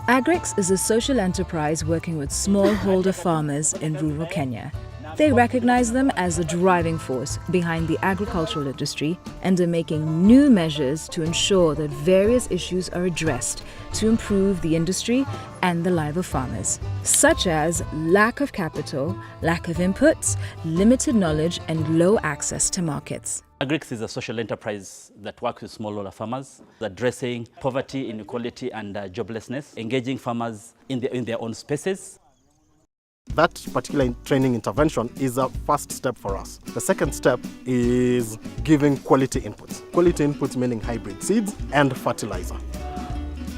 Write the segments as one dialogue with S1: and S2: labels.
S1: Agrics is a social enterprise working with smallholder farmers in rural Kenya. They recognize them as the driving force behind the agricultural industry and are making new measures to ensure that various issues are addressed to improve the industry and the lives of farmers, such as lack of capital, lack of inputs, limited knowledge, and low access to markets.
S2: Agrics is a social enterprise that works with smallholder farmers, addressing poverty, inequality, and joblessness, engaging farmers in their own spaces.
S3: That particular training intervention is a first step for us. The second step is giving quality inputs. Quality inputs meaning hybrid seeds and fertilizer.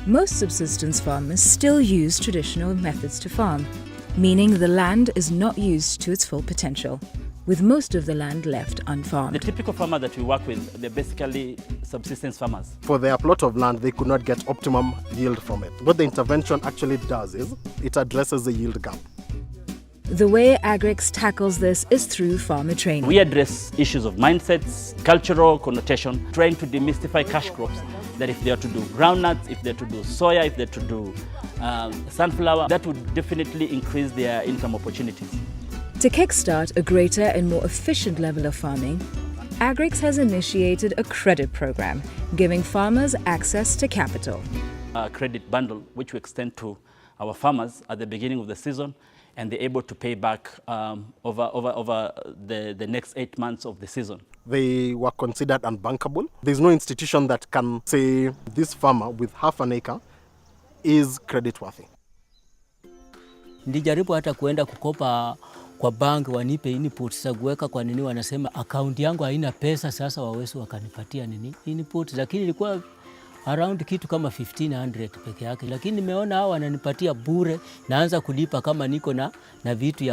S1: Most subsistence farmers still use traditional methods to farm, meaning the land is not used to its full potential, with most of the land left unfarmed.
S2: The typical farmer that we work with, they're basically subsistence farmers.
S3: For their plot of land, they could not get optimum yield from it. What the intervention actually does is it addresses the yield gap.
S1: The way Agrics tackles this is through farmer training.
S2: We address issues of mindsets, cultural connotation, trying to demystify cash crops, that if they are to do groundnuts, if they're to do soya, if they're to do sunflower, that would definitely increase their income opportunities.
S1: To kickstart a greater and more efficient level of farming, Agrics has initiated a credit program, giving farmers access to capital.
S2: A credit bundle, which we extend to our farmers at the beginning of the season, and they're able to pay back over the next 8 months of the season.
S3: They were considered unbankable. There's no institution that can say this farmer with half an acre is credit worthy.
S4: Nilijaribu hata kuenda kukopa kwa bank wanipe inputs za kuweka kwa nini, wanasema account yangu haina pesa, sasa wawezi wakanipatia nini inputs, lakini ilikuwa around kitu kama 1500 peke yake, lakini nimeona hao wananipatia bure, naanza kulipa kama niko na vitu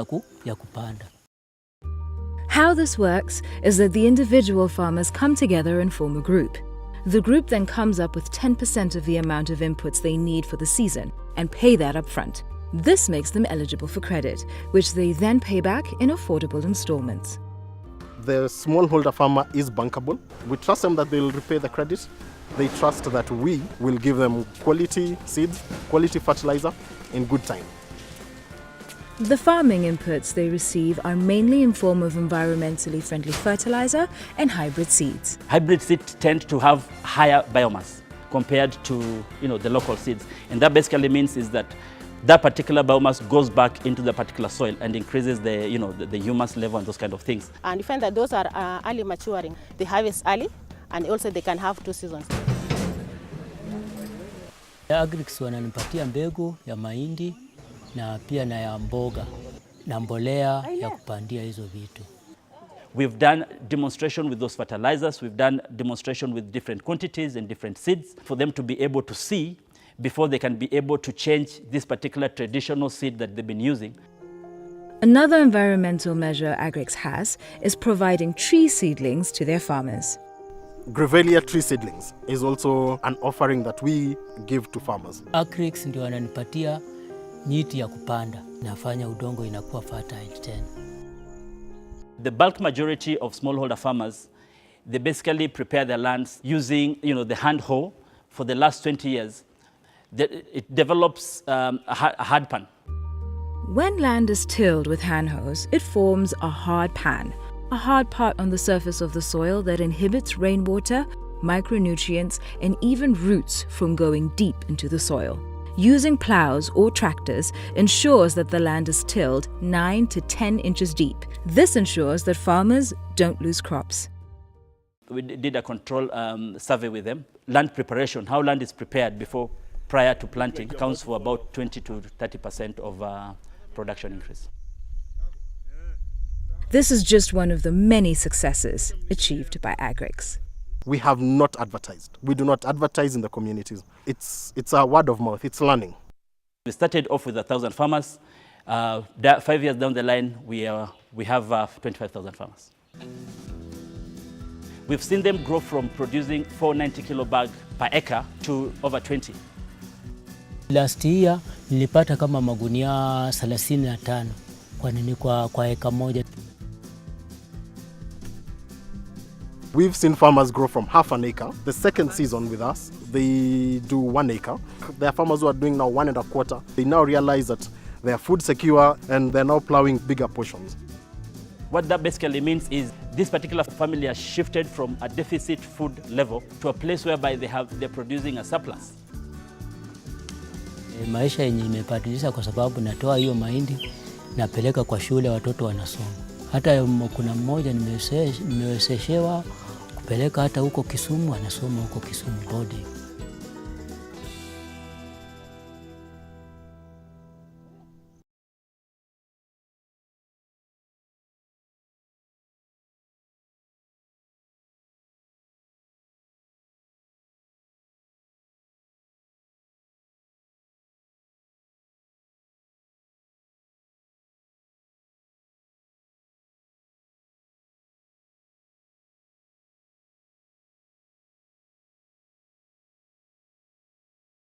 S4: ya kupanda.
S1: How this works is that the individual farmers come together and form a group. The group then comes up with 10% of the amount of inputs they need for the season and pay that up front. This makes them eligible for credit, which they then pay back in affordable installments.
S3: The smallholder farmer is bankable. We trust them that they will repay the credit. They trust that we will give them quality seeds, quality fertilizer in good time.
S1: The farming inputs they receive are mainly in form of environmentally friendly fertilizer and hybrid seeds.
S2: Hybrid seeds tend to have higher biomass compared to the local seeds, and that basically means is that that particular biomass goes back into the particular soil and increases the humus level and those kind of things.
S5: And you find that those are early maturing. They harvest early, and also they can have 2 seasons.
S4: Agrics wananipatia mbegu ya mahindi na pia na ya mboga na mbolea ya kupandia hizo vitu.
S2: We've done demonstration with those fertilizers. We've done demonstration with different quantities and different seeds for them to be able to see before they can be able to change this particular traditional seed that they've been using.
S1: Another environmental measure Agrics has is providing tree seedlings to their farmers.
S3: Grevillea tree seedlings is also an offering that we give to farmers.
S4: Agrics ndio wananipatia miti ya kupanda, nafanya udongo inakuwa fertile tena.
S2: The bulk majority of smallholder farmers, they basically prepare their lands using the hand hoe. For the last 20 years, it develops a hard pan.
S1: When land is tilled with hand hoes, it forms a hard pan, a hard part on the surface of the soil that inhibits rainwater, micronutrients, and even roots from going deep into the soil. Using plows or tractors ensures that the land is tilled 9 to 10 inches deep. This ensures that farmers don't lose crops.
S2: We did a control survey with them. Land preparation, how land is prepared prior to planting, accounts for about 20 to 30% of production increase.
S1: This is just one of the many successes achieved by Agrics.
S3: We have not advertised. We do not advertise in the communities. It's a word of mouth. It's learning.
S2: We started off with 1,000 farmers. 5 years down the line, we have 25,000 farmers. We've seen them grow from producing 490 kilo bag per acre to over 20.
S4: Last year, nilipata kama magunia 35 kwa eka moja.
S3: We've seen farmers grow from half an acre. The second season with us, they do 1 acre. There are farmers who are doing now 1 1/4. They now realize that they are food secure and they're now plowing bigger portions.
S2: What that basically means is this particular family has shifted from a deficit food level to a place whereby they're producing a surplus.
S4: Maisha yenye imebadilisha kwa sababu natoa hiyo mahindi napeleka kwa shule, watoto wanasoma. Hata kuna mmoja nimewezeshewa kupeleka hata huko Kisumu, anasoma huko Kisumu boarding.